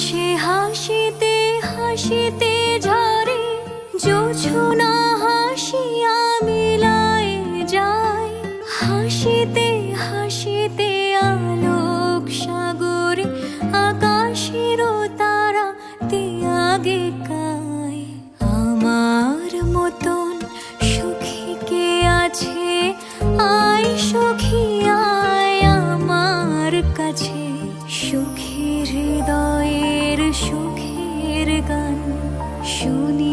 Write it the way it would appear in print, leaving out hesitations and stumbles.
সে হাসিতে হাসিতে ঝরে, জোছনা হাসিয়া মিলায় যায়। হাসিতে হাসিতে আলোক সাগরে, আকাশের তারা তিয়াগে কায়। আমার মতন সুখী কে আছে, আয় সখী আয় আমার কাছে। সুখী হৃদয়ের সুখের গান শুনি